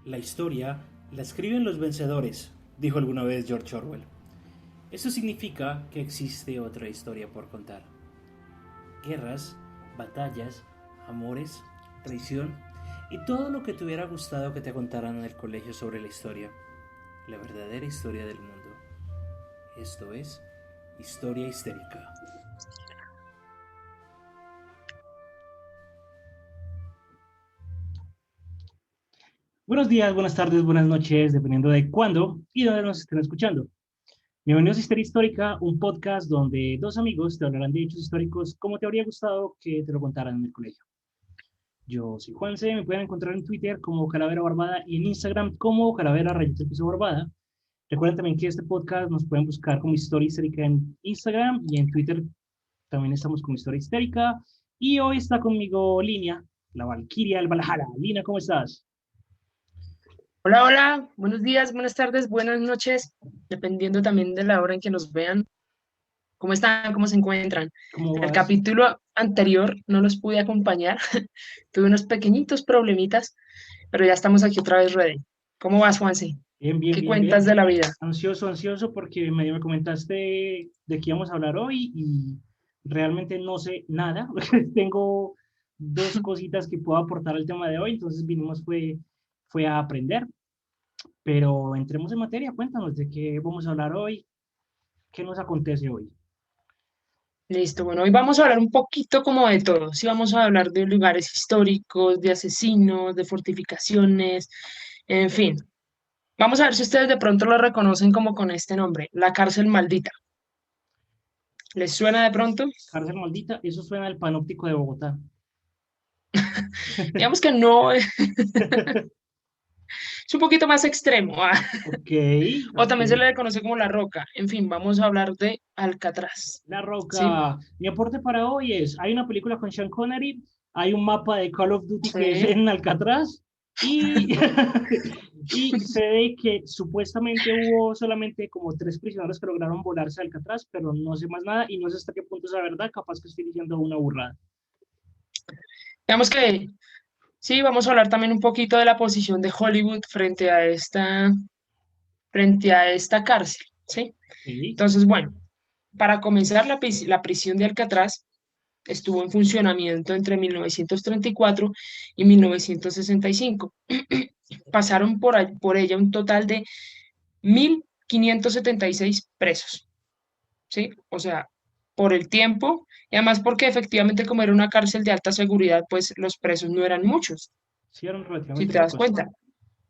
La historia la escriben los vencedores, dijo alguna vez George Orwell. Eso significa que existe otra historia por contar. Guerras, batallas, amores, traición y todo lo que te hubiera gustado que te contaran en el colegio sobre la historia. La verdadera historia del mundo. Esto es Historia Histérica. Buenos días, buenas tardes, buenas noches, dependiendo de cuándo y dónde nos estén escuchando. Bienvenidos a Historia Histórica, un podcast donde dos amigos te hablarán de hechos históricos como te habría gustado que te lo contaran en el colegio. Yo soy Juanse, me pueden encontrar en Twitter como Calavera Barbada y en Instagram como Calavera_Barbada. Recuerden también que este podcast nos pueden buscar como Historia Histérica en Instagram y en Twitter también estamos como Historia Histérica. Y hoy está conmigo Lina, la Valquiria del Valhalla. Lina, ¿cómo estás? Hola, hola, buenos días, buenas tardes, buenas noches, dependiendo también de la hora en que nos vean. ¿Cómo están? ¿Cómo se encuentran? ¿Cómo El vas? capítulo anterior no los pude acompañar, tuve unos pequeñitos problemitas, pero ya estamos aquí otra vez ready. ¿Cómo vas, Juanse? Bien, bien, ¿Qué bien, cuentas bien. de la vida? Ansioso, ansioso porque me comentaste de qué íbamos a hablar hoy y realmente no sé nada. Tengo dos cositas que puedo aportar al tema de hoy, entonces vinimos fue a aprender, pero entremos en materia, cuéntanos de qué vamos a hablar hoy, qué nos acontece hoy. Listo, bueno, hoy vamos a hablar un poquito como de todo. Sí, vamos a hablar de lugares históricos, de asesinos, de fortificaciones, en fin. Vamos a ver si ustedes de pronto lo reconocen como con este nombre, la cárcel maldita. ¿Les suena de pronto? Cárcel maldita, eso suena al panóptico de Bogotá. Digamos que no, es un poquito más extremo, Ok, o ok. también se le conoce como La Roca. En fin, vamos a hablar de Alcatraz, La ¿sí? Roca. Mi aporte para hoy es, hay una película con Sean Connery, hay un mapa de Call of Duty que es Sí. en Alcatraz y, y se ve que supuestamente hubo solamente como 3 prisioneros que lograron volarse a Alcatraz, pero no sé más nada y no sé hasta qué punto es la verdad, capaz que estoy diciendo una burrada. Digamos que sí, vamos a hablar también un poquito de la posición de Hollywood frente a esta cárcel, ¿sí? Ok, Entonces, bueno, para comenzar, la prisión de Alcatraz estuvo en funcionamiento entre 1934 y 1965. Pasaron por ella un total de 1.576 presos, ¿sí? O sea, por el tiempo y además porque efectivamente como era una cárcel de alta seguridad, pues los presos no eran muchos, sí eran si relativamente te das pocos. cuenta.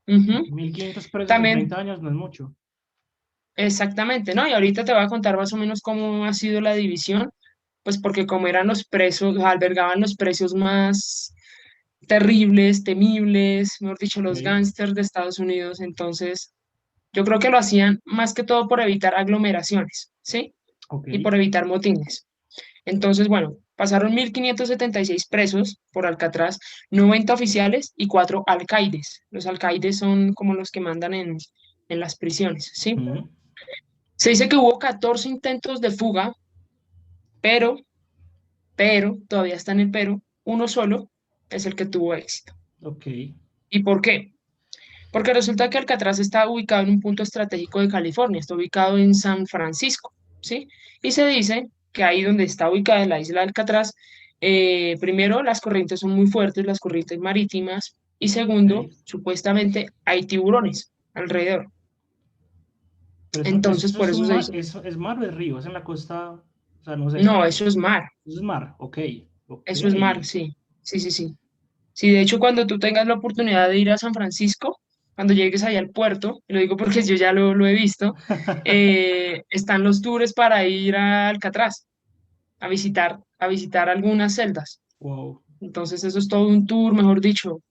Ujú. 1500 presos en También, 30 años no es mucho. exactamente, ¿no? Y ahorita te voy a contar más o menos cómo ha sido la división, pues porque como eran los presos, albergaban los precios más terribles, temibles, mejor dicho, los Ok, gángsters de Estados Unidos, entonces yo creo que lo hacían más que todo por evitar aglomeraciones, ¿sí? ok, Y por evitar motines. Entonces, bueno, pasaron 1.576 presos por Alcatraz, 90 oficiales y 4 alcaides. Los alcaides son como los que mandan en las prisiones, ¿sí? ujú, Se dice que hubo 14 intentos de fuga, pero, todavía está en el pero, uno solo es el que tuvo éxito. ok. ¿Y por qué? Porque resulta que Alcatraz está ubicado en un punto estratégico de California, está ubicado en San Francisco, ¿sí? Y se dice que ahí donde está ubicada la isla de Alcatraz, primero, las corrientes son muy fuertes, las corrientes marítimas, y segundo, Ok. supuestamente hay tiburones alrededor. Pero Entonces, eso por es eso un se mar, dice, es mar o es río, es en la costa, o sea, no sé. no, eso es mar, Eso es mar, ok, ok. eso es mar, sí, sí, sí, sí. Sí, de hecho, cuando tú tengas la oportunidad de ir a San Francisco, cuando llegues allá al puerto, y lo digo porque yo ya lo he visto, están los tours para ir a Alcatraz a visitar algunas celdas. Wow. Entonces, eso es todo un tour, mejor dicho.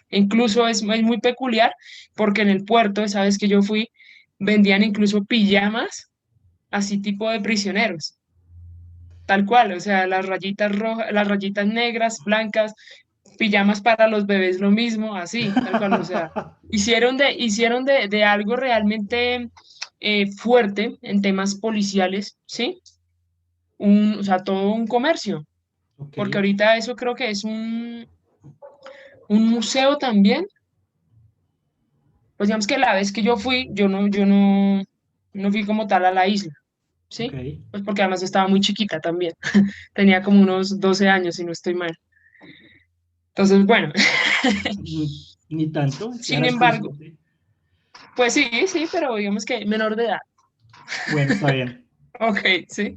Incluso es muy peculiar porque en el puerto, sabes que yo fui, vendían incluso pijamas, así tipo de prisioneros. Tal cual, o sea, las rayitas rojas, las rayitas negras, blancas, pijamas para los bebés, lo mismo, así, tal cual, o sea, hicieron de algo realmente fuerte en temas policiales, ¿sí? O sea, todo un comercio, Ok, porque ahorita eso creo que es un museo también, Pues digamos que la vez que yo fui, no fui como tal a la isla, Ok. ¿sí? Pues porque además estaba muy chiquita también. Tenía como unos 12 años, si no estoy mal. Entonces, bueno, Ni tanto, ya sin eras embargo, consciente. pues sí, sí, pero digamos que menor de edad. Bueno, está bien. Ok, sí.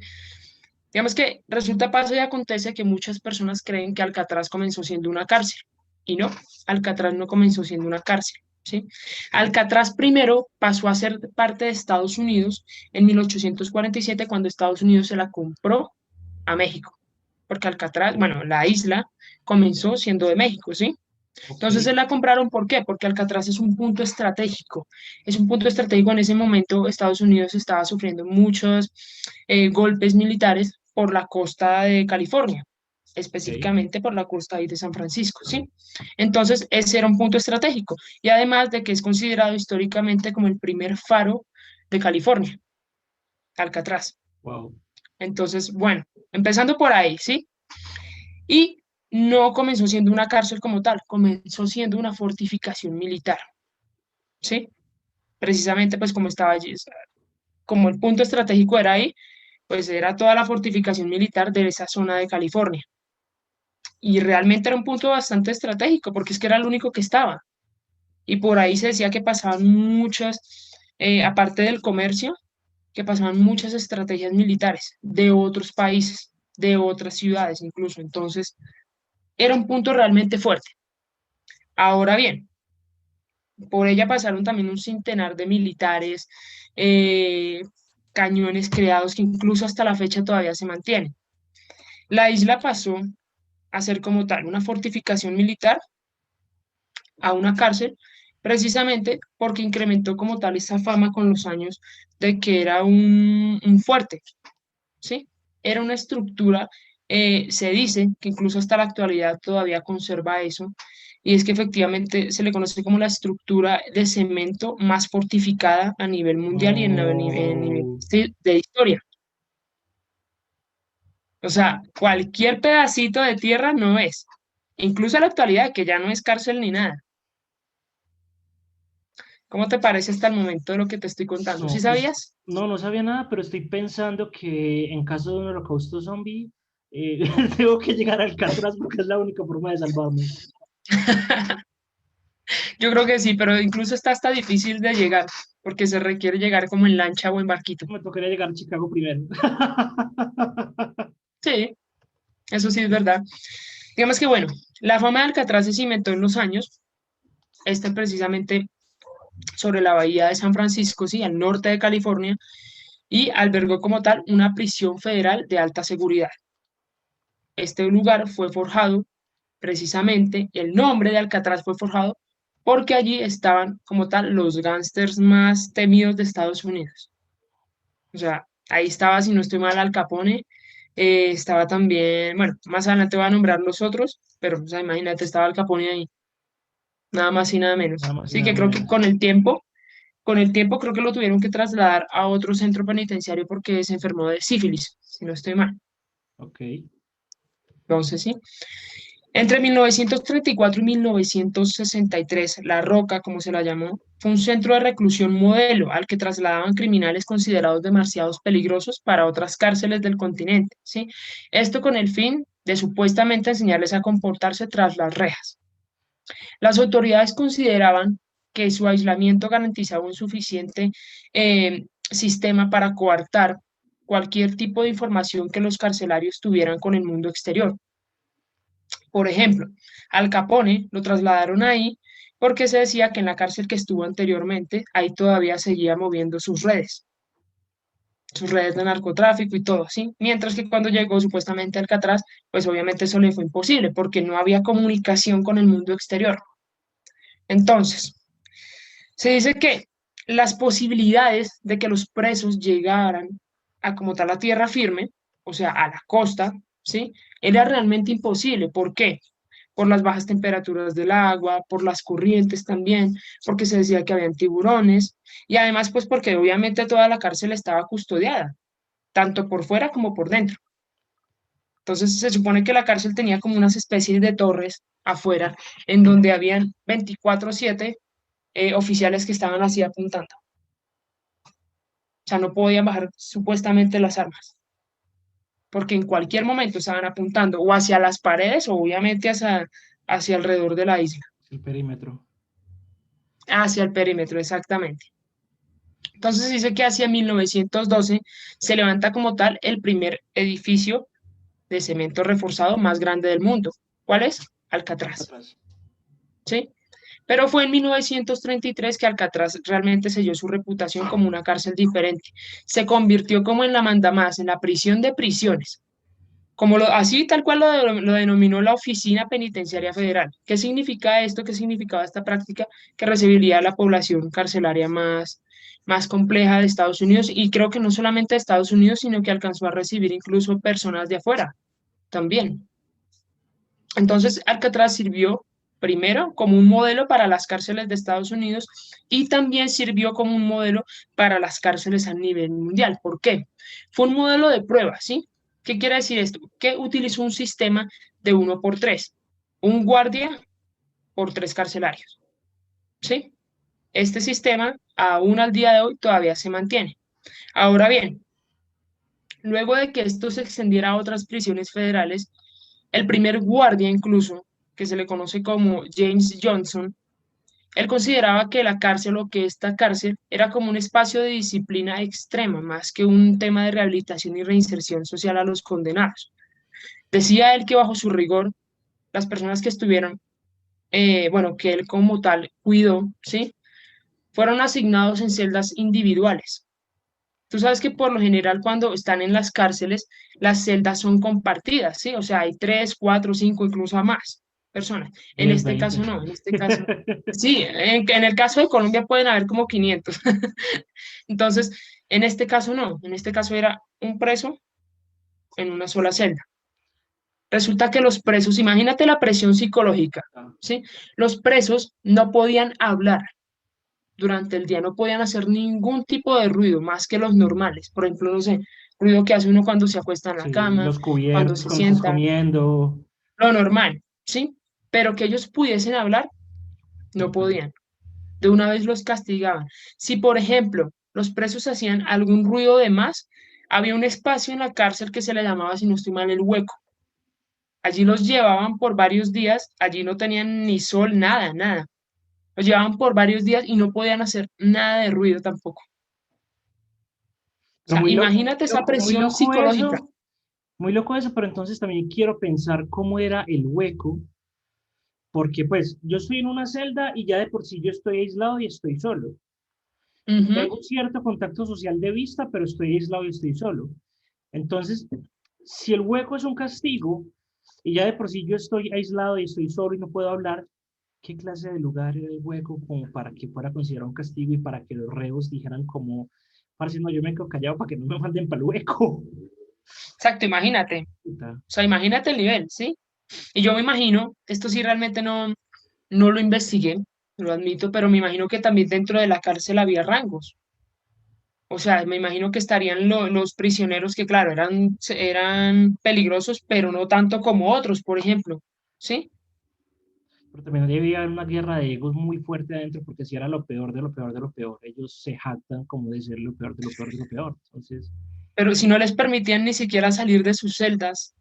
Digamos que resulta, pasa y acontece que muchas personas creen que Alcatraz comenzó siendo una cárcel. Y no, Alcatraz no comenzó siendo una cárcel, ¿sí? Alcatraz primero pasó a ser parte de Estados Unidos en 1847 cuando Estados Unidos se la compró a México. Porque Alcatraz, bueno, la isla comenzó siendo de México, ¿sí? Ok. Entonces se la compraron, ¿por qué? Porque Alcatraz es un punto estratégico. Es un punto estratégico. En ese momento Estados Unidos estaba sufriendo muchos golpes militares por la costa de California, Ok. específicamente por la costa ahí de San Francisco, ¿sí? Entonces ese era un punto estratégico. Y además de que es considerado históricamente como el primer faro de California, Alcatraz. Wow. Entonces, bueno, empezando por ahí, ¿sí? Y no comenzó siendo una cárcel como tal, comenzó siendo una fortificación militar, ¿sí? Precisamente pues como estaba allí, o sea, como el punto estratégico era ahí, pues era toda la fortificación militar de esa zona de California. Y realmente era un punto bastante estratégico porque es que era el único que estaba. Y por ahí se decía que pasaban muchas, aparte del comercio, que pasaban muchas estrategias militares de otros países, de otras ciudades incluso. Entonces, era un punto realmente fuerte. Ahora bien, por ella pasaron también un centenar de militares, eh, cañones creados que incluso hasta la fecha todavía se mantienen. La isla pasó a ser como tal una fortificación militar a una cárcel, precisamente porque incrementó como tal esa fama con los años de que era un fuerte, ¿sí? Era una estructura, se dice que incluso hasta la actualidad todavía conserva eso, y es que efectivamente se le conoce como la estructura de cemento más fortificada a nivel mundial y en nivel Oh, de historia. O sea, cualquier pedacito de tierra no es, incluso en la actualidad, que ya no es cárcel ni nada. ¿Cómo te parece hasta el momento de lo que te estoy contando? ¿Sí no, pues sabías? no, no sabía nada, pero estoy pensando que en caso de un holocausto zombie, eh, tengo que llegar al Alcatraz porque es la única forma de salvarme. Yo creo que sí, pero incluso está hasta difícil de llegar, porque se requiere llegar como en lancha o en barquito. Me tocaría llegar a Chicago primero. Sí, eso sí es verdad. Digamos que bueno, la fama de Alcatraz se cimentó en los años, este precisamente sobre la bahía de San Francisco, sí, al norte de California, y albergó como tal una prisión federal de alta seguridad. Este lugar fue forjado, precisamente, el nombre de Alcatraz fue forjado porque allí estaban como tal los gángsters más temidos de Estados Unidos. O sea, ahí estaba, si no estoy mal, Al Capone, estaba también, bueno, más adelante voy a nombrar los otros, pero o sea, imagínate, estaba Al Capone ahí, nada más y nada menos. Nada más y Así nada que creo que menos. con el tiempo creo que lo tuvieron que trasladar a otro centro penitenciario porque se enfermó de sífilis, si no estoy mal. Ok. Entonces, sí. Entre 1934 y 1963, La Roca, como se la llamó, fue un centro de reclusión modelo al que trasladaban criminales considerados demasiado peligrosos para otras cárceles del continente, ¿sí? Esto con el fin de supuestamente enseñarles a comportarse tras las rejas. Las autoridades consideraban que su aislamiento garantizaba un suficiente sistema para coartar cualquier tipo de información que los carcelarios tuvieran con el mundo exterior. Por ejemplo, Al Capone lo trasladaron ahí porque se decía que en la cárcel que estuvo anteriormente, ahí todavía seguía moviendo sus redes de narcotráfico y todo, ¿sí? Mientras que cuando llegó supuestamente a Alcatraz, pues obviamente eso le fue imposible porque no había comunicación con el mundo exterior. Entonces, se dice que las posibilidades de que los presos llegaran a como tal a tierra firme, o sea, a la costa, ¿sí? Era realmente imposible. ¿Por qué? Por las bajas temperaturas del agua, por las corrientes también, porque se decía que habían tiburones y además pues porque obviamente toda la cárcel estaba custodiada, tanto por fuera como por dentro. Entonces se supone que la cárcel tenía como unas especies de torres afuera en donde habían 24/7 oficiales que estaban así apuntando. O sea, no podían bajar supuestamente las armas, porque en cualquier momento estaban apuntando o hacia las paredes o obviamente hacia alrededor de la isla, El perímetro. hacia el perímetro, exactamente. Entonces dice que hacia 1912 se levanta como tal el primer edificio de cemento reforzado más grande del mundo. ¿Cuál es? Alcatraz. Atrás. ¿Sí? Pero fue en 1933 que Alcatraz realmente selló su reputación como una cárcel diferente. Se convirtió como en la mandamás, en la prisión de prisiones. Así tal cual lo denominó la Oficina Penitenciaria Federal. ¿Qué significa esto? ¿Qué significaba esta práctica? Que recibiría la población carcelaria más compleja de Estados Unidos y creo que no solamente de Estados Unidos, sino que alcanzó a recibir incluso personas de afuera también. Entonces, Alcatraz sirvió primero como un modelo para las cárceles de Estados Unidos y también sirvió como un modelo para las cárceles a nivel mundial. ¿Por qué? Fue un modelo de prueba, ¿sí? ¿Qué quiere decir esto? Que utilizó un sistema de 1 por 3, un guardia por 3 carcelarios, ¿sí? Este sistema, aún al día de hoy, todavía se mantiene. Ahora bien, luego de que esto se extendiera a otras prisiones federales, el primer guardia incluso, que se le conoce como James Johnson, él consideraba que la cárcel o que esta cárcel era como un espacio de disciplina extrema, más que un tema de rehabilitación y reinserción social a los condenados. Decía él que bajo su rigor, las personas que estuvieron, bueno, que él como tal cuidó, ¿sí? Fueron asignados en celdas individuales. Tú sabes que por lo general cuando están en las cárceles, las celdas son compartidas, ¿sí? O sea, hay 3, 4, 5, incluso a más personas. En 10, este caso 20. no, en este caso, sí, en el caso de Colombia pueden haber como 500. Entonces, en este caso no, en este caso era un preso en una sola celda. Resulta que los presos, imagínate la presión psicológica, Ah, ¿sí? Los presos no podían hablar durante el día, no podían hacer ningún tipo de ruido más que los normales. Por ejemplo, no sé, ruido que hace uno cuando se acuesta en la sí, cama, los cuando cubiertos se cuando estás sienta, comiendo. lo normal, ¿sí? Pero que ellos pudiesen hablar, no Ujú. podían. De una vez los castigaban. Si, por ejemplo, los presos hacían algún ruido de más, había un espacio en la cárcel que se le llamaba, si no estoy mal, el hueco. Allí los llevaban por varios días, allí no tenían ni sol, nada, nada. Los llevaban por varios días y no podían hacer nada de ruido tampoco. O Pero sea, imagínate esa muy presión loco psicológica. eso, muy loco eso, pero entonces también quiero pensar cómo era el hueco, porque pues yo estoy en una celda y ya de por sí yo estoy aislado y estoy solo. Ujú. Tengo un cierto contacto social de vista, pero estoy aislado y estoy solo. Entonces, si el hueco es un castigo y ya de por sí yo estoy aislado y estoy solo y no puedo hablar, ¿qué clase de lugar era el hueco como para que fuera considerado un castigo y para que los reos dijeran como, parce, no, yo me quedo callado para que no me manden para el hueco? Exacto, imagínate. Puta. O sea, imagínate el nivel, ¿sí? Y yo me imagino, esto sí realmente no lo investigué, lo admito, pero me imagino que también dentro de la cárcel había rangos. O sea, me imagino que estarían los prisioneros que, claro, eran peligrosos, pero no tanto como otros, por ejemplo. ¿Sí? Pero también debía haber una guerra de egos muy fuerte adentro, porque si era lo peor de lo peor de lo peor, ellos se jactan como de ser lo peor de lo peor de lo peor. Entonces, Pero si no les permitían ni siquiera salir de sus celdas,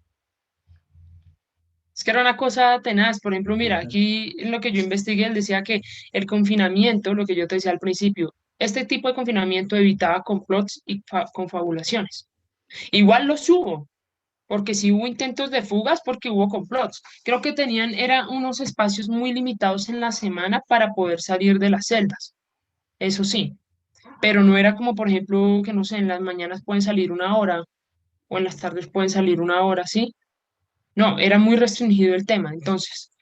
es que era una cosa tenaz. Por ejemplo, mira, puta. aquí en lo que yo investigué, él decía que el confinamiento, lo que yo te decía al principio, este tipo de confinamiento evitaba complots y confabulaciones. Igual los hubo, porque si hubo intentos de fugas, porque hubo complots. Creo que eran unos espacios muy limitados en la semana para poder salir de las celdas, eso sí, pero no era como, por ejemplo, que no sé, en las mañanas pueden salir 1 hora o en las tardes pueden salir 1 hora, ¿sí? No, era muy restringido el tema. Entonces,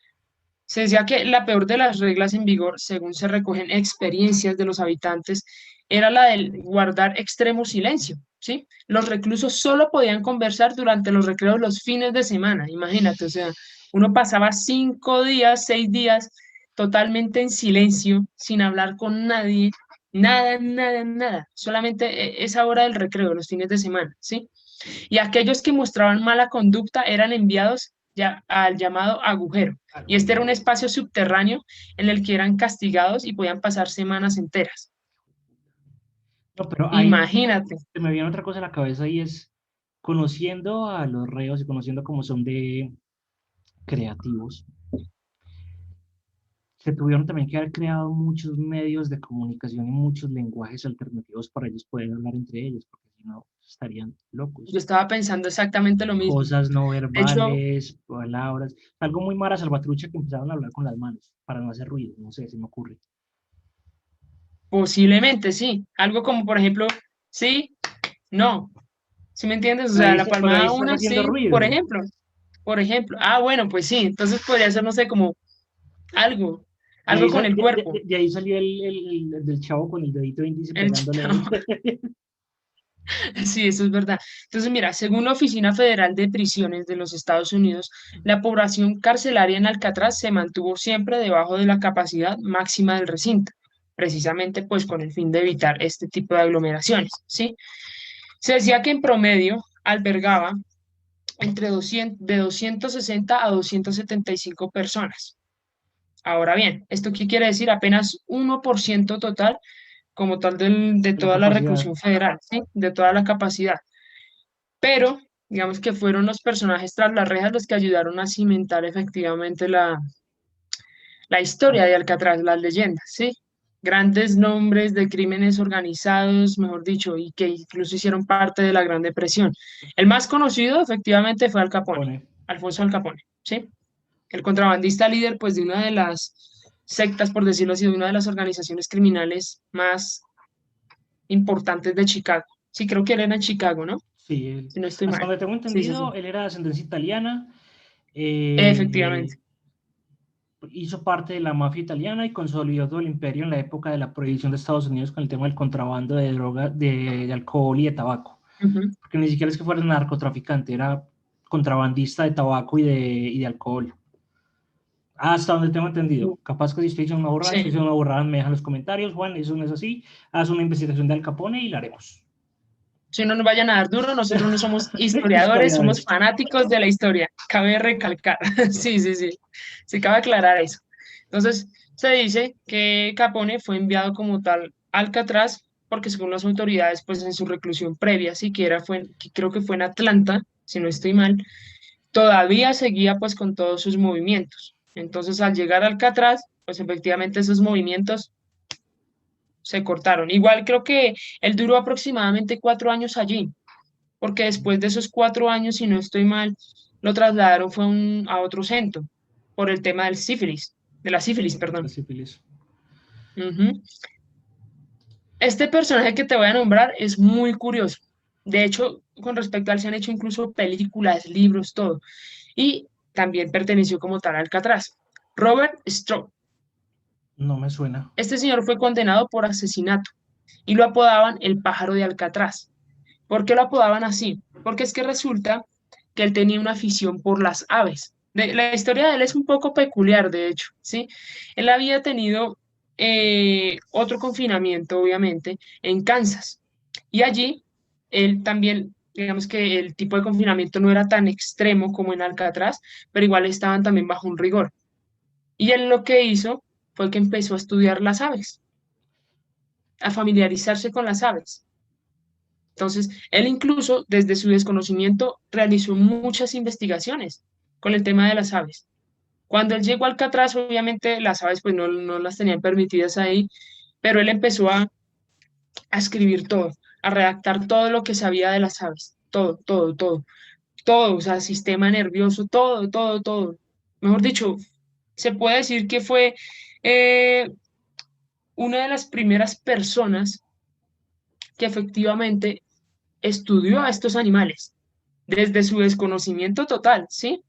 se decía que la peor de las reglas en vigor, según se recogen experiencias de los habitantes, era la del guardar extremo silencio, ¿sí? Los reclusos solo podían conversar durante los recreos los fines de semana, imagínate, o sea, uno pasaba 5 días, 6 días totalmente en silencio, sin hablar con nadie, nada, nada, nada, solamente esa hora del recreo, los fines de semana, ¿sí? Y aquellos que mostraban mala conducta eran enviados ya, al llamado agujero. Y este era un Agujero. espacio subterráneo en el que eran castigados y podían pasar semanas enteras. No, pero ahí Imagínate. se me viene otra cosa a la cabeza y es conociendo a los reos y conociendo cómo son de creativos, se tuvieron también que haber creado muchos medios de comunicación y muchos lenguajes alternativos para ellos poder hablar entre ellos, porque si no estarían Yo locos. estaba pensando exactamente lo mismo. Cosas no De hecho, verbales, palabras, algo muy Mara Salvatrucha que empezaron a hablar con las manos para no hacer ruido, no sé, se me ocurre. posiblemente sí. Algo como, por ejemplo, sí, no. ¿Sí me entiendes? O sea, la Pero ahí palmada estás una, haciendo sí, por ruido. ejemplo. Por ejemplo. Ah, bueno, pues sí. Entonces podría ser, no sé, como algo. De Algo ahí, con el cuerpo. de ahí salió el del chavo con el dedito índice El pegándole. chavo. Sí, eso es verdad. Entonces, mira, según la Oficina Federal de Prisiones de los Estados Unidos, la población carcelaria en Alcatraz se mantuvo siempre debajo de la capacidad máxima del recinto, precisamente pues con el fin de evitar este tipo de aglomeraciones, ¿sí? Se decía que en promedio albergaba entre 260 a 275 personas. Ahora bien, ¿esto qué quiere decir? Apenas 1% total, como tal de La toda la capacidad. reclusión federal, ¿sí? De toda la capacidad. Pero digamos que fueron los personajes tras las rejas los que ayudaron a cimentar efectivamente la historia de Alcatraz, las leyendas, ¿sí? Grandes nombres de crímenes organizados, mejor dicho, y que incluso hicieron parte de la Gran Depresión. El más conocido efectivamente fue Al Capone, Pone. Alfonso Al Capone, ¿sí? El contrabandista líder, pues, de una de las sectas, por decirlo así, de una de las organizaciones criminales más importantes de Chicago. Sí, creo que él era en Chicago, ¿no? Sí, Si no estoy hasta mal. donde tengo Sí, sí, entendido, sí. él era de ascendencia italiana, eh, Efectivamente. hizo parte de la mafia italiana y consolidó todo el imperio en la época de la prohibición de Estados Unidos con el tema del contrabando de droga, de alcohol y de tabaco. Ujú. Porque ni siquiera es que fuera narcotraficante, era contrabandista de tabaco y de alcohol. Hasta donde tengo entendido. Capaz que si estoy diciendo una borrada, si estoy Sí. diciendo una borrada, me dejan en los comentarios, Juan, eso no es así. Haz una investigación de Al Capone y la haremos. Si no nos vayan a dar duro, nosotros no somos historiadores, somos Historiadores. fanáticos de la historia. Cabe recalcar. Sí, sí, sí. Sí, cabe aclarar eso. Entonces, se dice que Capone fue enviado como tal a Alcatraz porque según las autoridades, pues en su reclusión previa, siquiera fue, que creo que fue en Atlanta, si no estoy mal, todavía seguía pues con todos sus movimientos. Entonces, al llegar a Alcatraz, pues efectivamente esos movimientos se cortaron. Igual creo que él duró aproximadamente 4 años allí, porque después de esos 4 años, si no estoy mal, lo trasladaron fue a otro centro por el tema del sífilis, de la sífilis, La perdón. sífilis. Ujú. Este personaje que te voy a nombrar es muy curioso. De hecho, con respecto a él se han hecho incluso películas, libros, todo. Y también perteneció como tal a Alcatraz. Robert Stroud. No me suena. Este señor fue condenado por asesinato y lo apodaban el pájaro de Alcatraz. ¿Por qué lo apodaban así? Porque es que resulta que él tenía una afición por las aves. La historia de él es un poco peculiar, de hecho, ¿sí? Él había tenido otro confinamiento, obviamente, en Kansas. Y allí, él también, digamos que el tipo de confinamiento no era tan extremo como en Alcatraz, pero igual estaban también bajo un rigor. Y él lo que hizo fue que empezó a estudiar las aves, a familiarizarse con las aves. Entonces, él incluso desde su desconocimiento realizó muchas investigaciones con el tema de las aves. Cuando él llegó a Alcatraz, obviamente las aves pues no las tenían permitidas ahí, pero él empezó a escribir todo, a redactar todo lo que sabía de las aves, todo, todo, todo, todo, o sea, sistema nervioso, todo, todo, todo. Mejor dicho, se puede decir que fue eh, una de las primeras personas que efectivamente estudió a estos animales desde su desconocimiento total, ¿sí?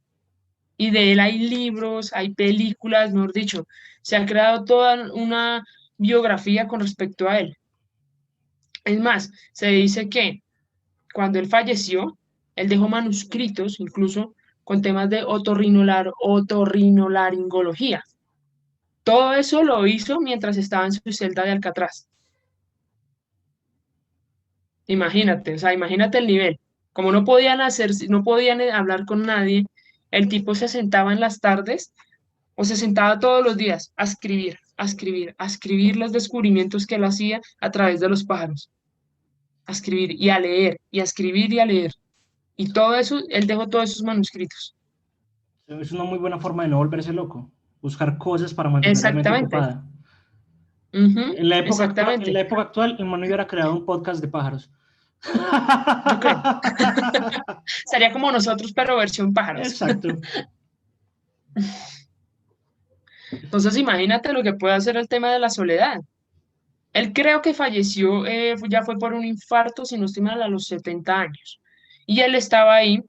Y de él hay libros, hay películas, mejor dicho, se ha creado toda una biografía con respecto a él. Es más, se dice que cuando él falleció, él dejó manuscritos incluso con temas de otorrinolaringología. Todo eso lo hizo mientras estaba en su celda de Alcatraz. Imagínate, o sea, imagínate el nivel. Como no podían hacer, no podían hablar con nadie, El tipo se sentaba en las tardes o se sentaba todos los días a escribir, a escribir, a escribir los descubrimientos que él hacía a través de los pájaros, a escribir y a leer, y a escribir y a leer. Y todo eso, él dejó todos esos manuscritos. Es una muy buena forma de no volverse loco. Buscar cosas para mantener la mente Exactamente. ocupada. Ujú, En exactamente. la época actual, el man hubiera creado un podcast de pájaros. Yo creo. Sería como nosotros, pero versión pájaros. Exacto. Entonces, imagínate lo que puede hacer el tema de la soledad. Él creo que falleció, ya fue por un infarto, si no estoy mal, a los 70 años. Y él estaba ahí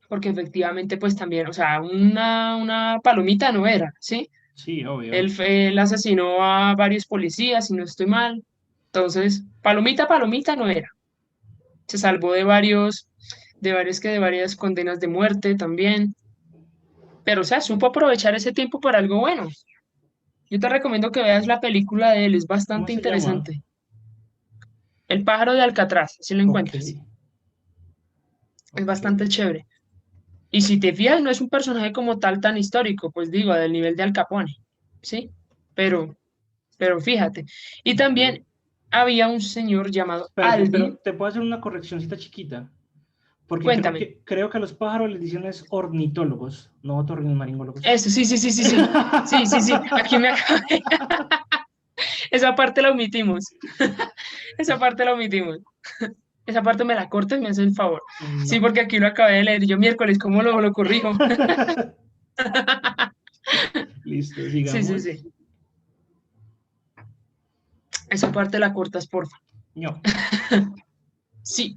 porque efectivamente, pues también, o sea, una palomita no era, ¿sí? Sí, obvio. Él asesinó a varios policías, si no estoy mal. Entonces, palomita, palomita no era. Se salvó de varias condenas de muerte también. Pero, o sea, supo aprovechar ese tiempo para algo bueno. Yo te recomiendo que veas la película de él, es ¿Cómo bastante se llama? interesante. El pájaro de Alcatraz, si lo Ok, encuentras. Es ok. bastante chévere. Y si te fijas, no es un personaje como tal tan histórico, pues digo, del nivel de Al Capone, ¿sí? Pero, pero fíjate. Y Ok. también había un señor llamado Espérate, pero Alvin. te puedo hacer una correccióncita chiquita. Porque Cuéntame. creo que a los pájaros les dicen es ornitólogos, no otorrinolaringólogos. Eso, sí, sí, sí, sí, sí. Sí, sí, sí. Aquí me acabé. Esa parte la omitimos. Esa parte la omitimos. Esa parte me la cortas y me hace el favor. Sí, No. porque aquí lo acabé de leer. Yo miércoles, ¿cómo lo corrijo? Listo, Sí, sí, sigamos. sí. Esa parte la cortas, porfa. No. Sí.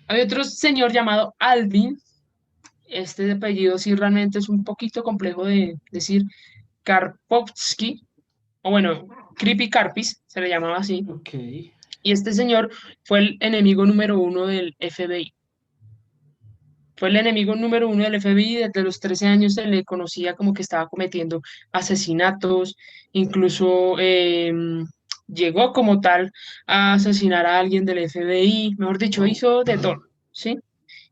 Hay otro señor llamado Alvin. Este apellido sí realmente es un poquito complejo de decir. Karpovsky, o bueno, Creepy Carpis, se le llamaba así. Ok. Y este señor fue el enemigo número uno del FBI. Fue el enemigo número uno del FBI. Desde los 13 años se le conocía como que estaba cometiendo asesinatos, incluso llegó como tal a asesinar a alguien del FBI, mejor dicho, Oh. hizo de todo, ¿sí?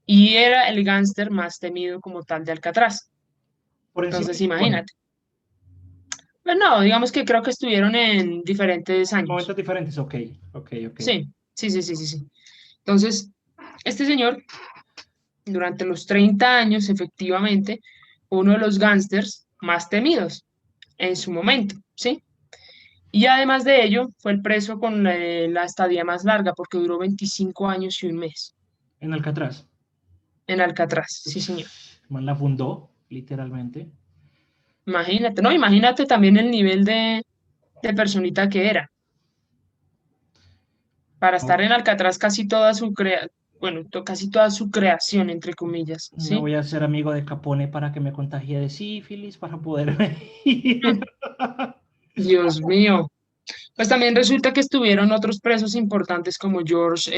Y era el gángster más temido como tal de Alcatraz. Por encima de Entonces, Capone. imagínate. Pues no, digamos que creo que estuvieron en diferentes Momentos años. diferentes. Ok, ok, ok. Sí, sí, sí, sí, sí, sí. Entonces, este señor, durante los 30 años, efectivamente, uno de los gángsters más temidos en su momento, ¿sí? Y además de ello, fue el preso con la estadía más larga, porque duró 25 años y un mes En Alcatraz. en Alcatraz, sí, señor. Ush, man la fundó, literalmente. Imagínate, ¿no? Imagínate también el nivel de personita que era. Para estar No, en Alcatraz casi toda bueno, casi toda su creación, entre comillas, no ¿sí? voy a ser amigo de Capone para que me contagie de sífilis, para poder ir. Dios mío. Pues también resulta que estuvieron otros presos importantes como George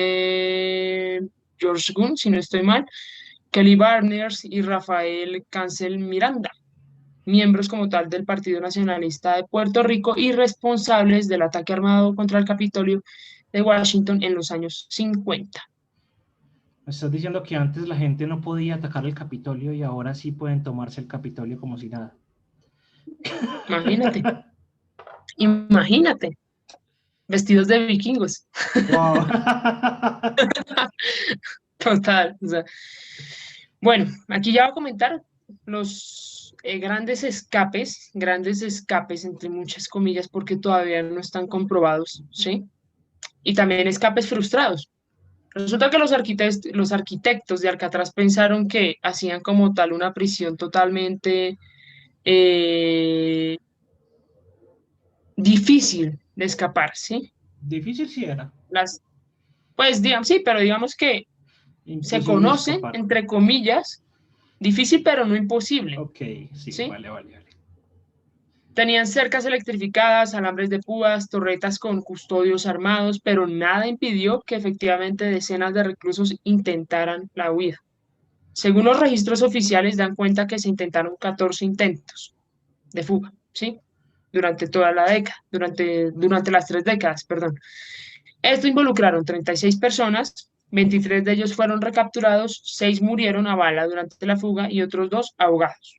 Gunn, si no estoy mal, Kelly Barners y Rafael Cancel Miranda, miembros como tal del Partido Nacionalista de Puerto Rico y responsables del ataque armado contra el Capitolio de Washington en los años 50. Me estás diciendo que antes la gente no podía atacar el Capitolio y ahora sí pueden tomarse el Capitolio como si nada. Imagínate, imagínate, vestidos de vikingos. Wow. Total. O sea, bueno, aquí ya voy a comentar los grandes escapes entre muchas comillas, porque todavía no están comprobados, ¿sí? Y también escapes frustrados. Resulta que los arquitectos de Alcatraz pensaron que hacían como tal una prisión totalmente eh, difícil de escapar, ¿sí? Difícil sí era. Las, pues digamos, sí, pero digamos que se Imposible conoce, escapar. entre comillas, difícil pero no imposible, Ok, sí, ¿sí? vale, vale, vale. Tenían cercas electrificadas, alambres de púas, torretas con custodios armados, pero nada impidió que efectivamente decenas de reclusos intentaran la huida. Según los registros oficiales, dan cuenta que se intentaron 14 intentos de fuga, ¿sí? Durante toda la década, durante las 3 décadas, perdón. Esto involucraron 36 personas, 23 de ellos fueron recapturados, 6 murieron a bala durante la fuga y otros 2 ahogados,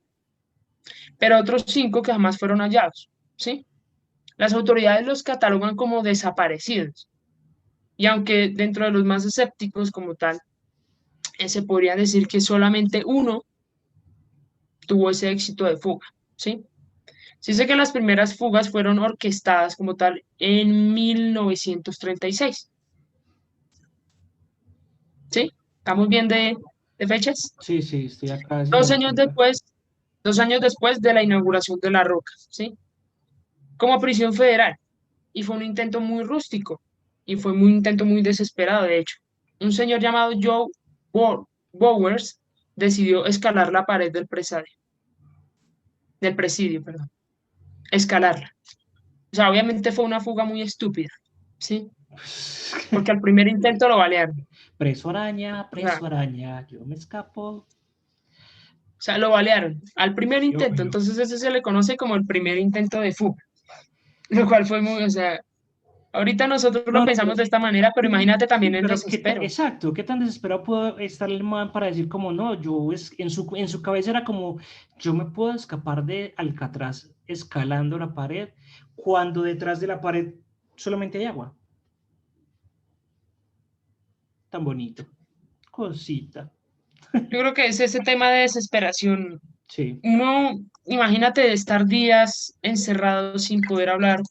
pero otros 5 que jamás fueron hallados, ¿sí? Las autoridades los catalogan como desaparecidos, y aunque dentro de los más escépticos como tal, se podría decir que solamente uno tuvo ese éxito de fuga, ¿sí? Sí sé que las primeras fugas fueron orquestadas como tal en 1936, ¿sí? ¿Estamos bien de fechas? Sí, sí, estoy acá haciendo Dos la años cuenta. después, 2 años después de la inauguración de La Roca, ¿sí? Como prisión federal. Y fue un intento muy rústico y fue un intento muy desesperado, de hecho. Un señor llamado Bowers decidió escalar la pared del presidio, perdón, escalarla. O sea, obviamente fue una fuga muy estúpida, ¿sí? Porque al primer intento lo balearon. Preso araña, yo me escapo. O sea, lo balearon al primer intento. Yo. Entonces ese se le conoce como el primer intento de fuga. Lo cual fue muy, o sea, ahorita nosotros lo No, no, pero pensamos de esta manera, pero imagínate sí, también el pero desespero. exacto, qué tan desesperado pudo estar el man para decir como no, en su cabeza era como yo me puedo escapar de Alcatraz escalando la pared cuando detrás de la pared solamente hay agua. Tan bonito. Cosita. Yo creo que es ese tema de desesperación. Sí. Uno, imagínate estar días encerrado sin poder hablar,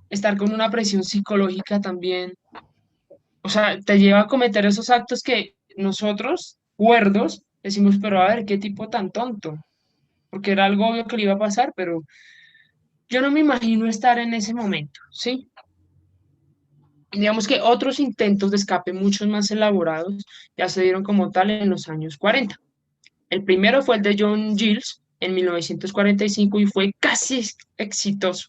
estar con una presión psicológica también. O sea, te lleva a cometer esos actos que nosotros, cuerdos, decimos, pero a ver, qué tipo tan tonto, porque era algo obvio que le iba a pasar, pero yo no me imagino estar en ese momento, ¿sí? Digamos que otros intentos de escape, muchos más elaborados, ya se dieron como tal en los años 40. El primero fue el de John Giles en 1945 y fue casi exitoso.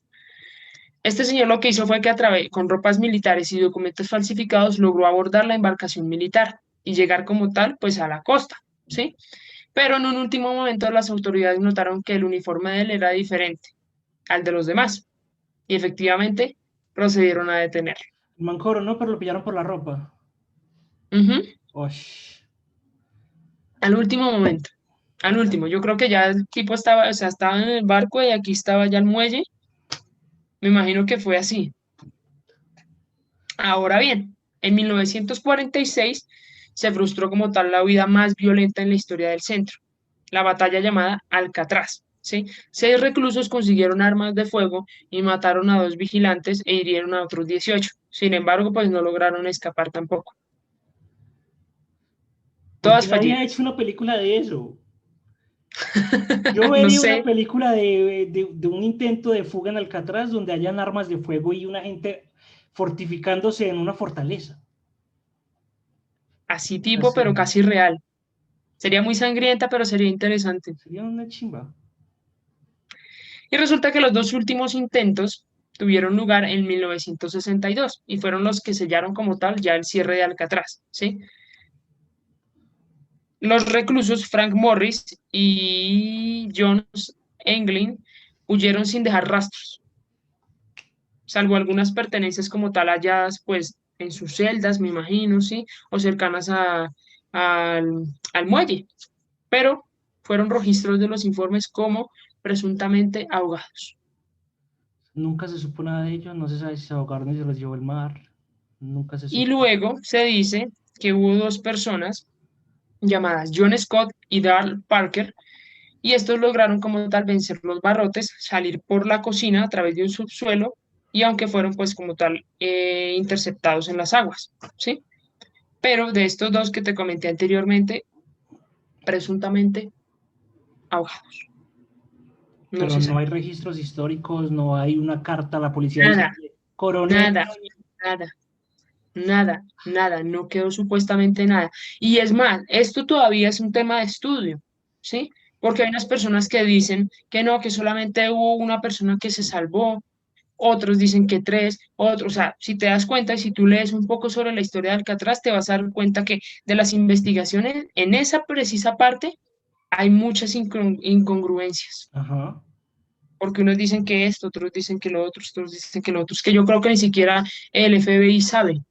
Este señor lo que hizo fue que a través, con ropas militares y documentos falsificados logró abordar la embarcación militar y llegar como tal pues a la costa, ¿sí? Pero en un último momento las autoridades notaron que el uniforme de él era diferente al de los demás y efectivamente procedieron a detenerlo. El man coronó, pero lo pillaron por la ropa. Ujú. Osh. Al último momento, al último, yo creo que ya el tipo estaba, o sea, estaba en el barco y aquí estaba ya el muelle, me imagino que fue así. Ahora bien, en 1946 se frustró como tal la huida más violenta en la historia del centro, la batalla llamada Alcatraz. ¿Sí? 6 reclusos consiguieron armas de fuego y mataron a 2 vigilantes e hirieron a otros 18. Sin embargo, pues no lograron escapar tampoco. Porque Todas nadie ha fallidas. hecho una película de eso. Yo No vería una sé, película de un intento de fuga en Alcatraz donde hayan armas de fuego y una gente fortificándose en una fortaleza. así tipo, pero Así, casi real. Sería muy sangrienta, pero sería interesante. sería una chimba. Y resulta que los 2 últimos intentos tuvieron lugar en 1962 y fueron los que sellaron como tal ya el cierre de Alcatraz, ¿sí? Los reclusos Frank Morris y John Englin huyeron sin dejar rastros, salvo algunas pertenencias como tal halladas pues en sus celdas, me imagino, ¿sí? O cercanas al muelle, pero fueron registros de los informes como presuntamente ahogados. Nunca se supo nada de ellos, no se sabe si se ahogaron y se los llevó el mar. Nunca se Y supo. luego se dice que hubo 2 personas llamadas John Scott y Darl Parker, y estos lograron como tal vencer los barrotes, salir por la cocina a través de un subsuelo, y aunque fueron pues como tal interceptados en las aguas, ¿sí? Pero de estos 2 que te comenté anteriormente, presuntamente ahogados. No Pero se no hay sabe. registros históricos, no hay una carta a la policía Nada, diciendo, coronel, nada, nada, nada, nada, no quedó supuestamente nada. Y es más, esto todavía es un tema de estudio, ¿sí? Porque hay unas personas que dicen que no, que solamente hubo una persona que se salvó, otros dicen que 3, otros, o sea, si te das cuenta y si tú lees un poco sobre la historia de Alcatraz, te vas a dar cuenta que de las investigaciones en esa precisa parte hay muchas incongruencias. ajá, Porque unos dicen que esto, otros dicen que lo otro, otros dicen que lo otro. Es que yo creo que ni siquiera el FBI sabe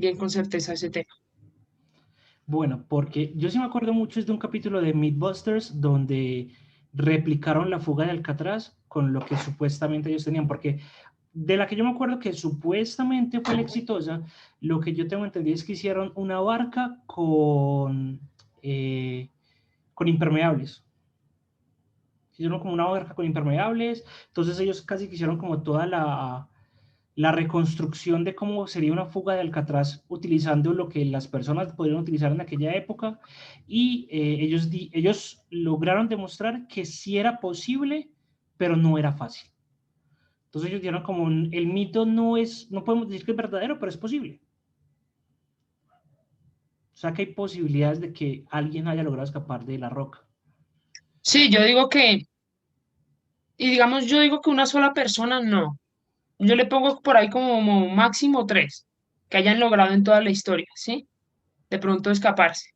bien con certeza ese tema. Bueno, porque yo sí me acuerdo mucho es de un capítulo de Mythbusters donde replicaron la fuga de Alcatraz con lo que supuestamente ellos tenían, porque de la que yo me acuerdo que supuestamente fue la exitosa, lo que yo tengo entendido es que hicieron una barca eh, con impermeables. Hicieron como una barca con impermeables, entonces ellos casi que hicieron como toda la reconstrucción de cómo sería una fuga de Alcatraz utilizando lo que las personas podrían utilizar en aquella época y ellos lograron demostrar que sí era posible, pero no era fácil. Entonces ellos dijeron como el mito no podemos decir que es verdadero, pero es posible. O sea que hay posibilidades de que alguien haya logrado escapar de la roca. Sí, yo digo que, y digamos, yo digo que una sola persona no. Yo le pongo por ahí como máximo tres que hayan logrado en toda la historia, ¿sí? De pronto escaparse.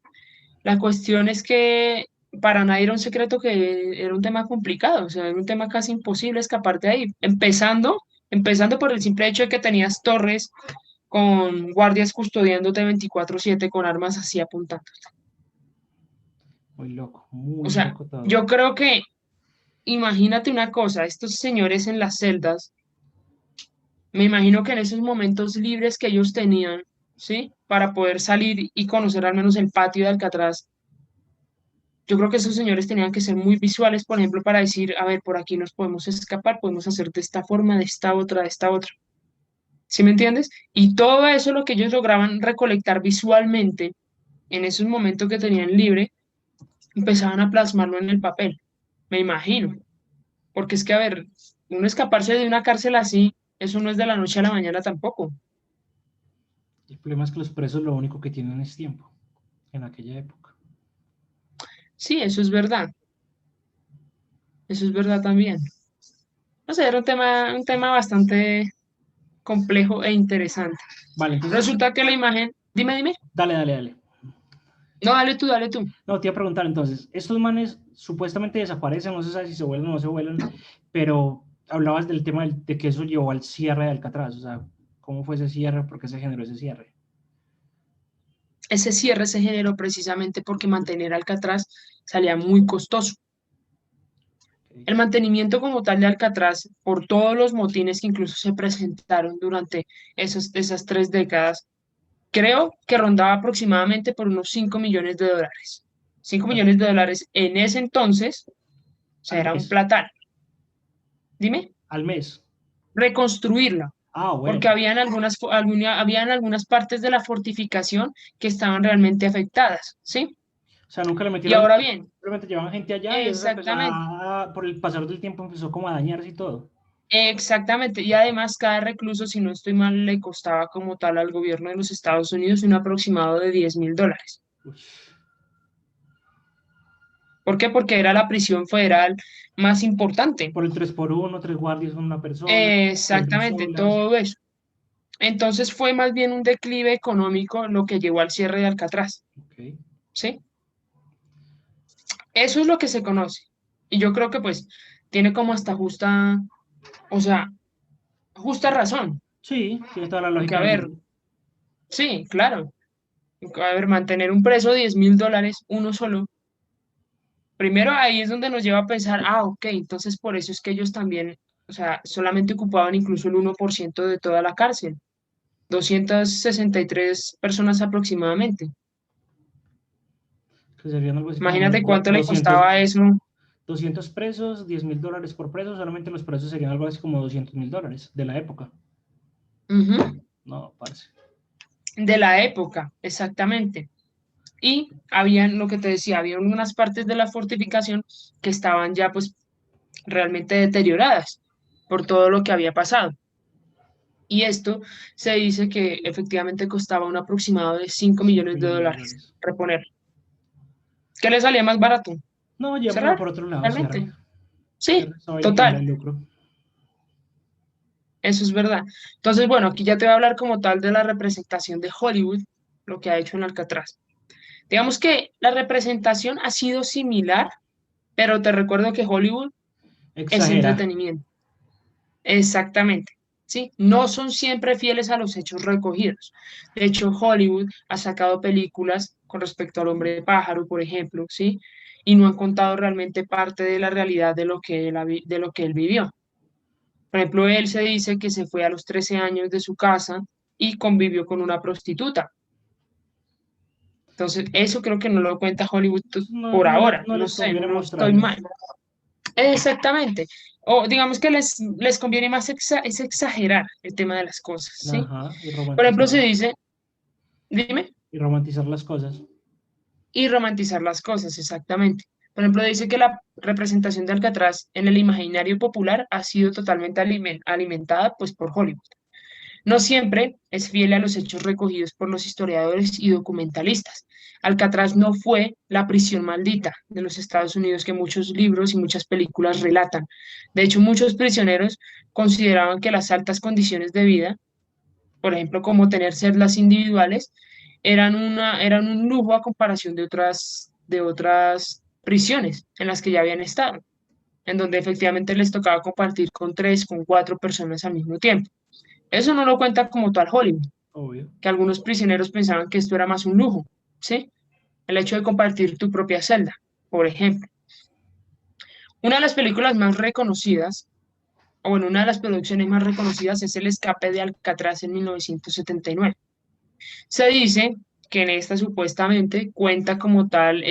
La cuestión es que para nadie era un secreto que era un tema complicado, o sea, era un tema casi imposible escapar de ahí. Empezando por el simple hecho de que tenías torres con guardias custodiándote 24/7 con armas así apuntando. O Muy sea, loco todo. yo creo que, imagínate una cosa, estos señores en las celdas, me imagino que en esos momentos libres que ellos tenían, ¿sí? Para poder salir y conocer al menos el patio de Alcatraz. Yo creo que esos señores tenían que ser muy visuales, por ejemplo, para decir, a ver, por aquí nos podemos escapar, podemos hacer de esta forma, de esta otra, de esta otra. ¿Sí me entiendes? Y todo eso lo que ellos lograban recolectar visualmente en esos momentos que tenían libre, empezaban a plasmarlo en el papel, me imagino. Porque es que, a ver, uno escaparse de una cárcel así, eso no es de la noche a la mañana tampoco. El problema es que los presos lo único que tienen es tiempo en aquella época. Sí, eso es verdad también. No sé, era un tema bastante complejo e interesante. Vale, entonces, Resulta que la imagen, dime. dale, dale, dale. No, dale tú. No, te iba a preguntar entonces, estos manes supuestamente desaparecen, no se sabe si se vuelan o no se vuelan, pero hablabas del tema de que eso llevó al cierre de Alcatraz, o sea, ¿cómo fue ese cierre? ¿Por qué se generó ese cierre? Ese cierre se generó precisamente porque mantener Alcatraz salía muy costoso. Okay. El mantenimiento como tal de Alcatraz, por todos los motines que incluso se presentaron durante esas 3 décadas, creo que rondaba aproximadamente por unos 5 millones de dólares. 5 Al, millones de dólares en ese entonces, o sea, al era un mes, platal. Dime, al mes. reconstruirla, Ah, porque bueno. habían algunas partes de la fortificación que estaban realmente afectadas, ¿sí? O sea, nunca le Y metieron, ahora bien, simplemente llevaban gente allá y eso se empezó exactamente, por el pasar del tiempo empezó como a dañarse y todo. exactamente. Y además cada recluso, si no estoy mal, le costaba como tal al gobierno de los Estados Unidos un aproximado de $10.000. Uy, ¿Por qué? Porque era la prisión federal más importante. por el 3 por uno, tres guardias con una persona, siempre Exactamente, solas. todo eso. Entonces fue más bien un declive económico lo que llevó al cierre de Alcatraz, Okay. ¿sí? Eso es lo que se conoce. Y yo creo que pues tiene como hasta justa, o sea, justa razón. Sí, tiene toda la Porque, lógica a del ver, mundo. sí, claro. A ver, mantener un preso $10.000, uno solo. Primero ahí es donde nos lleva a pensar, ok, entonces por eso es que ellos también, o sea, solamente ocupaban incluso el 1% de toda la cárcel. 263 personas aproximadamente. Que serían algo así como Imagínate cuánto le 200, costaba eso. 200 presos, $10.000 por preso, solamente los presos serían algo así como $200.000 de la época. Ujú. No, parce. De la época, exactamente. Y habían, lo que te decía, había unas partes de la fortificación que estaban ya pues realmente deterioradas por todo lo que había pasado. Y esto se dice que efectivamente costaba un aproximado de 5 5 millones de millones de dólares dólares. reponer. ¿Qué le salía más barato? No, llevámoslo Cerrar, por otro lado, cierre. realmente. Sí, Cierre esa vaina y genera total, el lucro. eso es verdad. Entonces, bueno, aquí ya te voy a hablar como tal de la representación de Hollywood, lo que ha hecho en Alcatraz. Digamos que la representación ha sido similar, pero te recuerdo que Hollywood es Exagera. entretenimiento. Exactamente. ¿sí? No son siempre fieles a los hechos recogidos. De hecho, Hollywood ha sacado películas con respecto al hombre de pájaro, por ejemplo, ¿sí? Y no han contado realmente parte de la realidad de lo que de lo que él vivió. Por ejemplo, él se dice que se fue a los 13 años de su casa y convivió con una prostituta. Entonces, eso creo que no lo cuenta Hollywood No, por ahora. no No les sé, conviene no estoy mostrarlo. mal. Exactamente. O digamos que les conviene más es exagerar el tema de las cosas, ¿sí? Ajá, Por ejemplo, se dice, dime, y romantizar las cosas. y romantizar las cosas, exactamente. Por ejemplo, dice que la representación de Alcatraz en el imaginario popular ha sido totalmente alimentada pues por Hollywood. No siempre es fiel a los hechos recogidos por los historiadores y documentalistas. Alcatraz no fue la prisión maldita de los Estados Unidos que muchos libros y muchas películas relatan. De hecho, muchos prisioneros consideraban que las altas condiciones de vida, por ejemplo, como tener celdas individuales, eran un lujo a comparación de otras prisiones en las que ya habían estado, en donde efectivamente les tocaba compartir con tres, con cuatro personas al mismo tiempo. Eso no lo cuenta como tal Hollywood, Obvio. que algunos prisioneros pensaban que esto era más un lujo, ¿sí? El hecho de compartir tu propia celda, por ejemplo. Una de las películas más reconocidas, o bueno, una de las producciones más reconocidas es El escape de Alcatraz en 1979. Se dice que en esta supuestamente cuenta como tal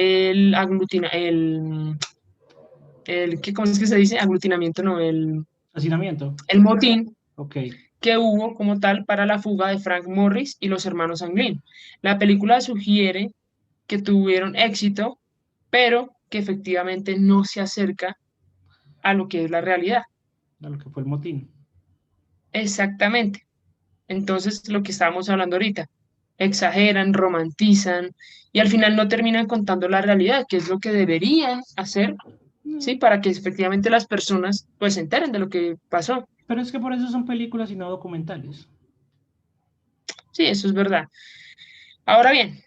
¿cómo es que se dice? Aglutinamiento, no, Hacinamiento. el motín Ok. que hubo como tal para la fuga de Frank Morris y los hermanos Anglin. La película sugiere que tuvieron éxito, pero que efectivamente no se acerca a lo que es la realidad. A lo que fue el motín. Exactamente. Entonces, lo que estábamos hablando ahorita, exageran, romantizan y al final no terminan contando la realidad, que es lo que deberían hacer, ¿sí? Mm, Para que efectivamente las personas pues se enteren de lo que pasó. Pero es que por eso son películas y no documentales. Sí, eso es verdad. Ahora bien,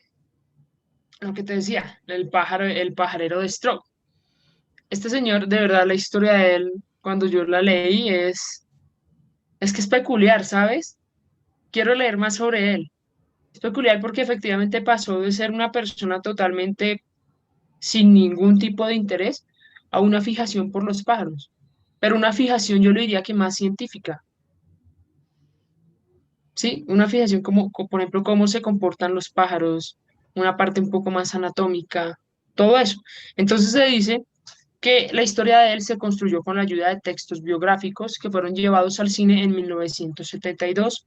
lo que te decía, el pajarero de Stroke. Este señor, de verdad, la historia de él, cuando yo la leí, es que es peculiar, ¿sabes? Quiero leer más sobre él. Es peculiar porque efectivamente pasó de ser una persona totalmente sin ningún tipo de interés a una fijación por los pájaros. Pero una fijación yo le diría que más científica, ¿sí? Una fijación como, por ejemplo, cómo se comportan los pájaros, una parte un poco más anatómica, todo eso. Entonces se dice que la historia de él se construyó con la ayuda de textos biográficos que fueron llevados al cine en 1972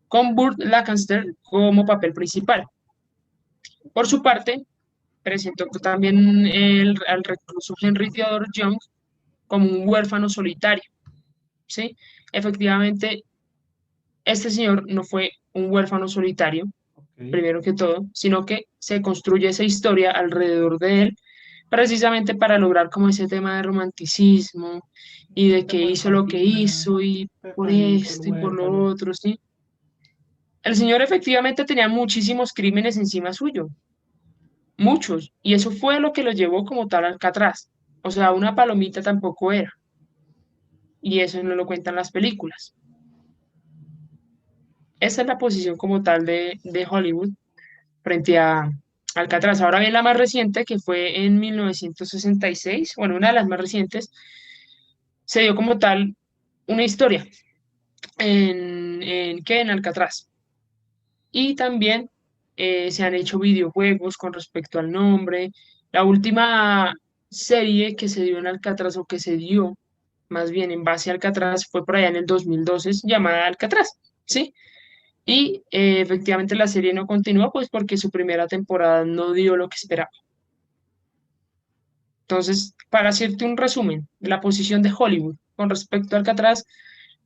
con Burt Lancaster como papel principal. Por su parte, presentó también al recluso Henry Theodore Young como un huérfano solitario, ¿sí? Efectivamente, este señor no fue un huérfano solitario, Ok. primero que todo, sino que se construye esa historia alrededor de él, precisamente para lograr como ese tema de romanticismo y de De que hizo lo que empatía, hizo y por pecadito, el esto y por lo huérfano. otro, ¿sí? El señor efectivamente tenía muchísimos crímenes encima suyo, muchos, y eso fue lo que lo llevó como tal al Alcatraz. O sea, una palomita tampoco era, y eso no lo cuentan las películas. Esa es la posición como tal de Hollywood frente a Alcatraz. Ahora bien, la más reciente, que fue en 1966, bueno, una de las más recientes, se dio como tal una historia en Alcatraz. Y también se han hecho videojuegos con respecto al nombre. La última serie que se dio en Alcatraz o que se dio más bien en base a Alcatraz fue por allá en el 2012 llamada Alcatraz, ¿sí? Y efectivamente la serie no continuó pues porque su primera temporada no dio lo que esperaba. Entonces, para hacerte un resumen de la posición de Hollywood con respecto a Alcatraz,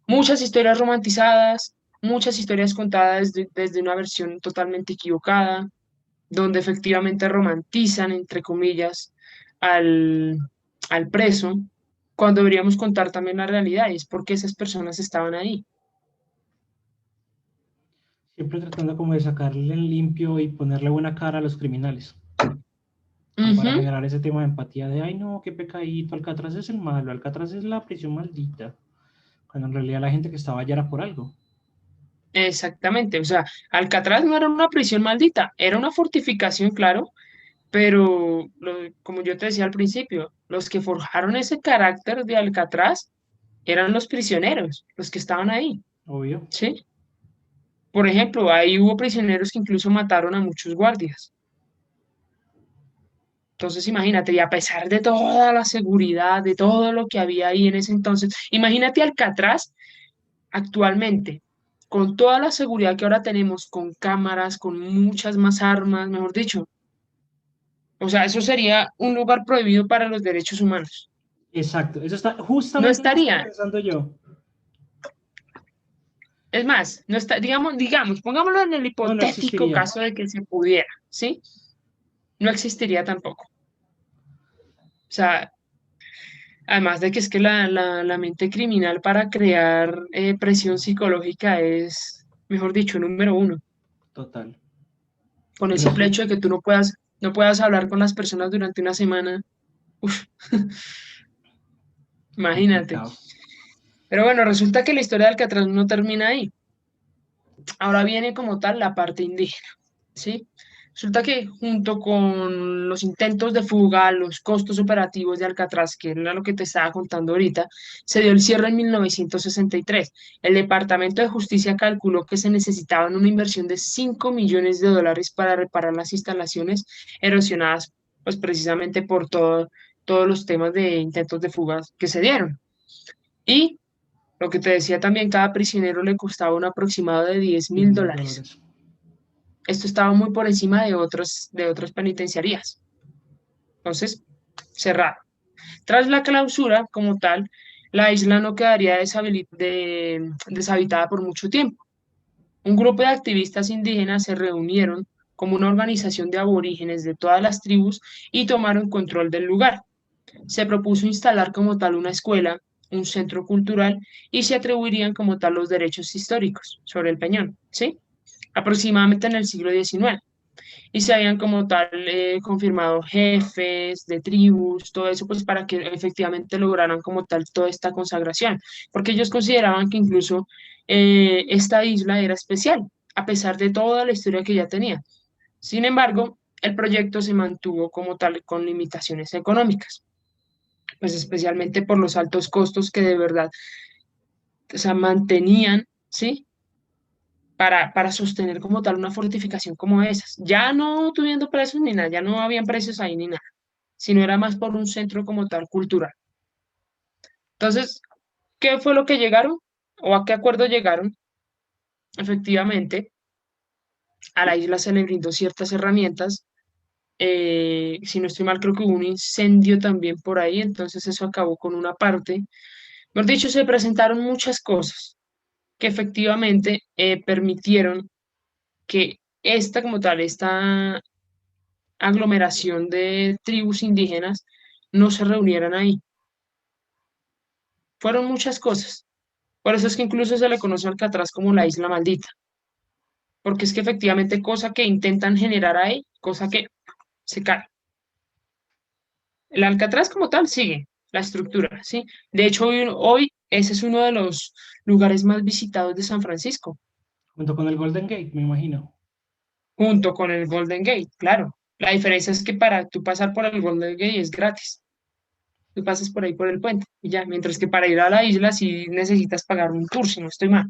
muchas historias romantizadas, muchas historias contadas desde una versión totalmente equivocada, donde efectivamente romantizan, entre comillas, al, al preso, cuando deberíamos contar también la realidad y es porque esas personas estaban ahí. Siempre tratando como de sacarle en limpio y ponerle buena cara a los criminales. Como para Ujú. generar ese tema de empatía de, ay no, qué pecadito, Alcatraz es el malo, Alcatraz es la prisión maldita. Cuando en realidad la gente que estaba allá era por algo. Exactamente, o sea, Alcatraz no era una prisión maldita, era una fortificación, claro, pero como yo te decía al principio, los que forjaron ese carácter de Alcatraz eran los prisioneros, los que estaban ahí, Obvio. ¿sí? Por ejemplo, ahí hubo prisioneros que incluso mataron a muchos guardias. Entonces, imagínate, y a pesar de toda la seguridad, de todo lo que había ahí en ese entonces, imagínate Alcatraz actualmente, con toda la seguridad que ahora tenemos, con cámaras, con muchas más armas, mejor dicho. O sea, eso sería un lugar prohibido para los derechos humanos. Exacto. Eso está, No justamente eso estaba estaría, pensando yo. es más, no está, pongámoslo en el No, no hipotético existiría. caso de que se pudiera, ¿sí? No existiría tampoco. O sea, además de que es que la mente criminal para crear presión psicológica es, mejor dicho, número uno. Total. Con el Pero simple sí, hecho de que tú no puedas hablar con las personas durante una semana, uf, imagínate. complicado. Pero bueno, resulta que la historia de Alcatraz no termina ahí. Ahora viene como tal la parte indígena, ¿sí? Resulta que junto con los intentos de fuga, los costos operativos de Alcatraz, que era lo que te estaba contando ahorita, se dio el cierre en 1963. El Departamento de Justicia calculó que se necesitaban una inversión de $5 millones para reparar las instalaciones erosionadas, pues precisamente por todos los temas de intentos de fugas que se dieron. Y lo que te decía también, cada prisionero le costaba un aproximado de diez diez mil mil dólares. dólares. Esto estaba muy por encima de otras penitenciarías. Entonces, cerrado. Tras la clausura como tal, la isla no quedaría deshabitada por mucho tiempo. Un grupo de activistas indígenas se reunieron como una organización de aborígenes de todas las tribus y tomaron control del lugar. Se propuso instalar como tal una escuela, un centro cultural y se atribuirían como tal los derechos históricos sobre el peñón, ¿sí? Aproximadamente en el siglo XIX. Y se habían como tal confirmado jefes de tribus, todo eso pues para que efectivamente lograran como tal toda esta consagración, porque ellos consideraban que incluso esta isla era especial, a pesar de toda la historia que ya tenía. Sin embargo, el proyecto se mantuvo como tal con limitaciones económicas, pues especialmente por los altos costos que de verdad, o sea, mantenían, ¿sí? Para sostener como tal una fortificación como esas. Ya no tuviendo precios ni nada, ya no habían precios ahí ni nada, sino era más por un centro como tal cultural. Entonces, ¿qué fue lo que llegaron? ¿O a qué acuerdo llegaron? Efectivamente, a la isla se le brindó ciertas herramientas. Si no estoy mal, creo que hubo un incendio también por ahí, entonces eso acabó con una parte. Mejor dicho, se presentaron muchas cosas que efectivamente permitieron que esta como tal, esta aglomeración de tribus indígenas no se reunieran ahí. Fueron muchas cosas. Por eso es que incluso se le conoce a Alcatraz como la isla maldita, porque es que efectivamente cosa que intentan generar ahí, cosa que se cae. El Alcatraz como tal sigue la estructura, ¿sí? De hecho, hoy ese es uno de los lugares más visitados de San Francisco, Junto con el Golden Gate, me imagino. junto con el Golden Gate, claro. La diferencia es que para tú pasar por el Golden Gate es gratis. Tú pasas por ahí por el puente y ya, mientras que para ir a la isla sí necesitas pagar un tour, si no estoy mal.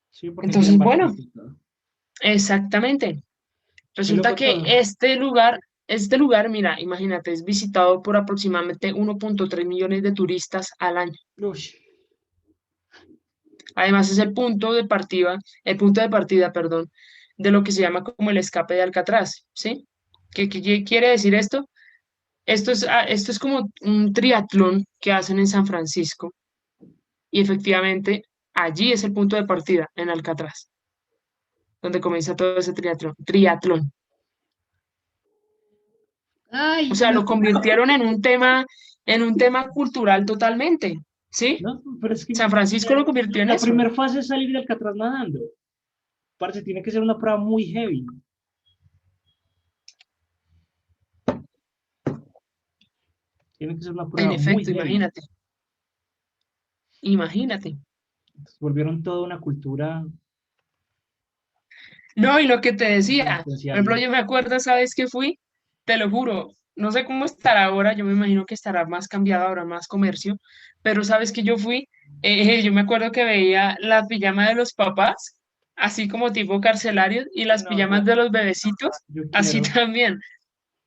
Sí, porque Entonces, tienen bueno, barquitos y todo. exactamente. Qué Resulta loco que todo. este lugar, mira, imagínate, es visitado por aproximadamente 1,3 millones de turistas al año. Uy, Además, es el punto de partida, perdón, de lo que se llama como el escape de Alcatraz, ¿sí? ¿Qué quiere decir esto? Esto es como un triatlón que hacen en San Francisco y efectivamente allí es el punto de partida, en Alcatraz, donde comienza todo ese triatlón. O ay, sea, lo no. convirtieron en un tema cultural totalmente, ¿sí? No, pero es que San Francisco lo convirtió en la eso. primera fase es salir de Alcatraz nadando. Parce, tiene que ser una prueba muy heavy. Tiene que ser una En prueba muy efecto, heavy. imagínate. Imagínate. Entonces, volvieron toda una cultura No, y lo que te decía, por ejemplo, penitenciaria. yo me acuerdo, ¿sabes qué fui? Te lo juro, no sé cómo estará ahora, yo me imagino que estará más cambiado, habrá más comercio, pero ¿sabes que yo fui? Yo me acuerdo que veía la pijama de los papás, así como tipo carcelarios, y las No, pijamas de los bebecitos, yo así quiero, también,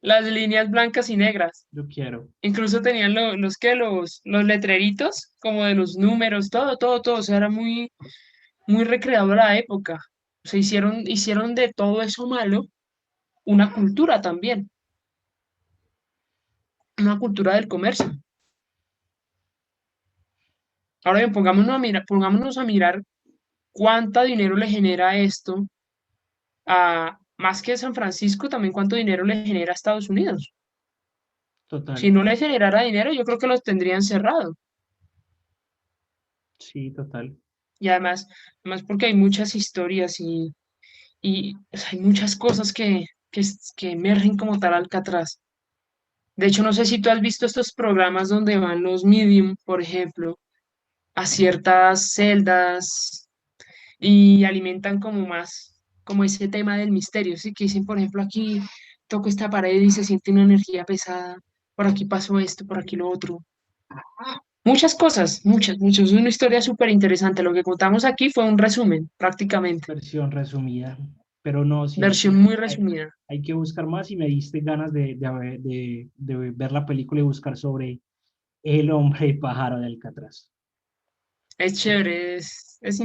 las líneas blancas y negras. yo quiero. Incluso tenían los letreritos, como de los números, todo, todo, todo, o sea, era muy, muy recreado a la época. O sea, hicieron de todo eso malo una cultura también, una cultura del comercio. Ahora bien, pongámonos a mirar cuánto dinero le genera esto a, más que San Francisco, también cuánto dinero le genera a Estados Unidos. Total. Si no le generara dinero, yo creo que los tendrían cerrado. Sí, total. Y además porque hay muchas historias y o sea, hay muchas cosas que emergen como tal Alcatraz. De hecho, no sé si tú has visto estos programas donde van los medium, por ejemplo, a ciertas celdas y alimentan como más, como ese tema del misterio, ¿sí? Que dicen, por ejemplo, aquí toco esta pared y se siente una energía pesada, por aquí pasó esto, por aquí lo otro. Muchas cosas, muchas, muchas. Es una historia súper interesante. Lo que contamos aquí fue un resumen, prácticamente. Versión resumida. Pero no, sí, Versión muy resumida. hay que buscar más y me diste ganas de ver la película y buscar sobre el hombre pájaro de Alcatraz. Es chévere, es Hacer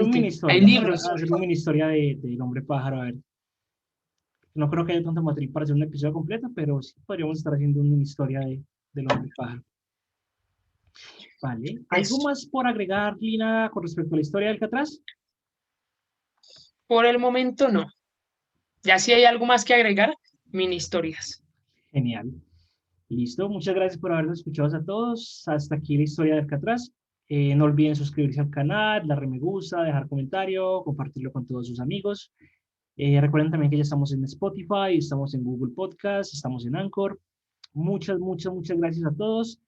un mini interesante. Hay historia, libros. hacer una mini historia del hombre pájaro. A ver, no creo que haya tanto material para hacer un episodio completo, pero sí podríamos estar haciendo una mini historia del hombre pájaro. Vale. ¿Algo Es, más por agregar, Lina, con respecto a la historia de Alcatraz? por el momento no. Ya si hay algo más que agregar, mini historias. Genial. Listo. Muchas gracias por habernos escuchado a todos. Hasta aquí la historia de Alcatraz. No olviden suscribirse al canal, darle me gusta, dejar comentario, compartirlo con todos sus amigos. Recuerden también que ya estamos en Spotify, estamos en Google Podcast, estamos en Anchor. Muchas, muchas, muchas gracias a todos.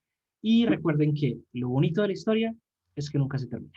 Y recuerden que lo bonito de la historia es que nunca se termina.